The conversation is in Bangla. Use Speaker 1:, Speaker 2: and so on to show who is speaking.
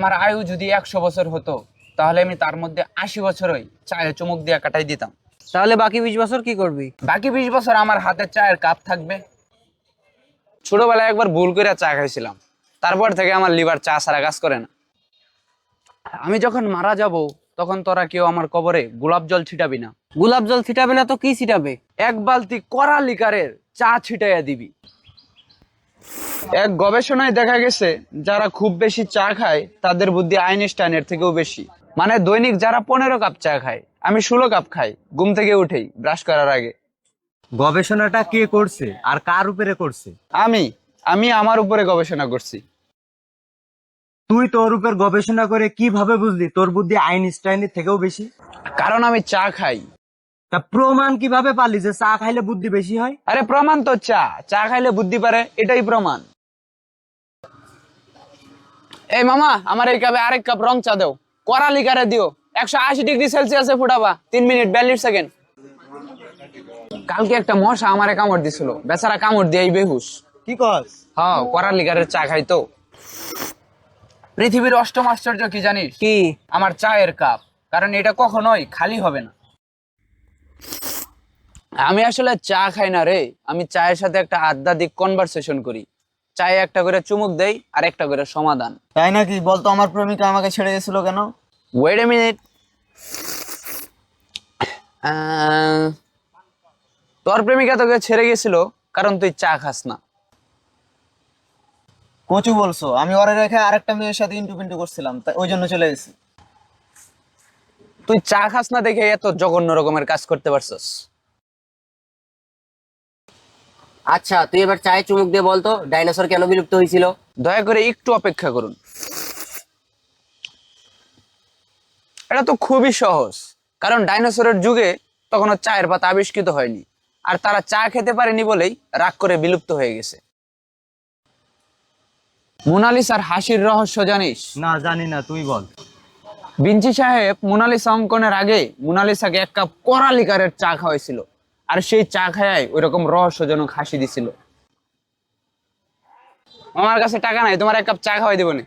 Speaker 1: আমার আয়ু যদি 100 বছর হতো তাহলে আমি তার মধ্যে 80 বছরই চায়ে চুমুক দিয়ে কাটাই দিতাম।
Speaker 2: তাহলে বাকি 20 বছর কি করবি?
Speaker 1: বাকি 20 বছর আমার হাতে চায়ের কাপ থাকবে। ছোটবেলায় একবার ভুল করে চা খাইছিলাম, তারপর থেকে আমার লিভার চা ছাড়া কাজ করে না। আমি যখন মারা যাব তখন তোরা কেউ আমার কবরে গোলাপ জল ছিটাবি না।
Speaker 2: গোলাপ জল ছিটাবে না তো কি ছিটাবে?
Speaker 1: 1 বালতি কড়া লিকারের চা ছিটাইয়া দিবি। এক গবেষণায় দেখা গেছে যারা খুব বেশি চা খায় তাদের বুদ্ধি আইনস্টাইনের থেকেও বেশি। মানে দৈনিক যারা 15 কাপ চা খায়, আমি 16 কাপ খাই ঘুম থেকে উঠেই ব্রাশ করার আগে।
Speaker 3: গবেষণাটা কে করছে আর কার উপরে করছে?
Speaker 1: আমি আমি আমার উপরে গবেষণা করছি।
Speaker 3: তুই তোর উপর গবেষণা করে কিভাবে বুঝলি তোর বুদ্ধি আইনস্টাইনের থেকেও বেশি?
Speaker 1: কারণ আমি চা খাই।
Speaker 3: তা প্রমাণ কিভাবে পালি যে চা খাইলে বুদ্ধি বেশি হয়?
Speaker 1: আরে প্রমাণ তো চা চা খাইলে বুদ্ধি পারে, এটাই প্রমাণ। এই মামা, আমার এই কাপে আরেক কাপ রং চা দাও, কড়া লিকারে দিও, 180 ডিগ্রি সেলসিয়াসে ফুটাবা, 3 মিনিট 42 সেকেন্ড। কালকে একটা মশা আমারে কামড় দিছিল, বেচারা কামড় দিয়ে বেহুশ।
Speaker 3: কি কস?
Speaker 1: হ্যাঁ, কড়া লিকারের চা খাইতো। পৃথিবীর অষ্টম আশ্চর্য কি জানিস?
Speaker 2: কি?
Speaker 1: আমার চায়ের কাপ, কারণ এটা কখনোই খালি হবে না। আমি আসলে চা খাই না রে, আমি চায়ের সাথে একটা আধ্যাত্মিক কনভারসেশন করি। চায়ে একটা করে চুমুক দেই আর একটা করে সমাধান।
Speaker 4: তাই নাকি? বলতো আমার প্রেমিকা আমাকে ছেড়ে গেছিল কেন?
Speaker 1: ওয়েট এ মিনিট, তোর প্রেমিকা তোকে ছেড়ে গেছিল কারণ তুই চা খাস না।
Speaker 4: কচু বলছো? আমি ওরে রেখে আরেকটা মেয়ের সাথে ইন্টু পিন্টু করছিলাম, তাই ওই জন্য চলে গেছি।
Speaker 1: তুই চা খাস না দেখে এত জঘন্য রকমের কাজ করতে পারছস।
Speaker 2: আচ্ছা, তুই এবার চায়ে চুমুক দিয়ে বলতো ডাইনোসর কেন বিলুপ্ত হয়েছিল?
Speaker 1: দয়া করে একটু অপেক্ষা করুন। এটা তো খুবই সহজ, কারণ ডাইনোসরের যুগে তখনও চায়ের পাতা আবিষ্কৃত হয়নি, আর তারা চা খেতে পারেনি বলেই রাগ করে বিলুপ্ত হয়ে গেছে। মোনালিসার হাসির রহস্য জানিস?
Speaker 3: না, জানি না, তুই বল।
Speaker 1: ভিঞ্চি সাহেব মোনালিসা অঙ্কনের আগে মোনালিসাকে 1 কাপ কড়া লিকারের চা খাওয়াইছিল, আর সেই চা খায় ওইরকম রহস্যজনক হাসি দিছিল। আমার কাছে টাকা নাই, তোমার 1 কাপ চা খাওয়াই দেবো না।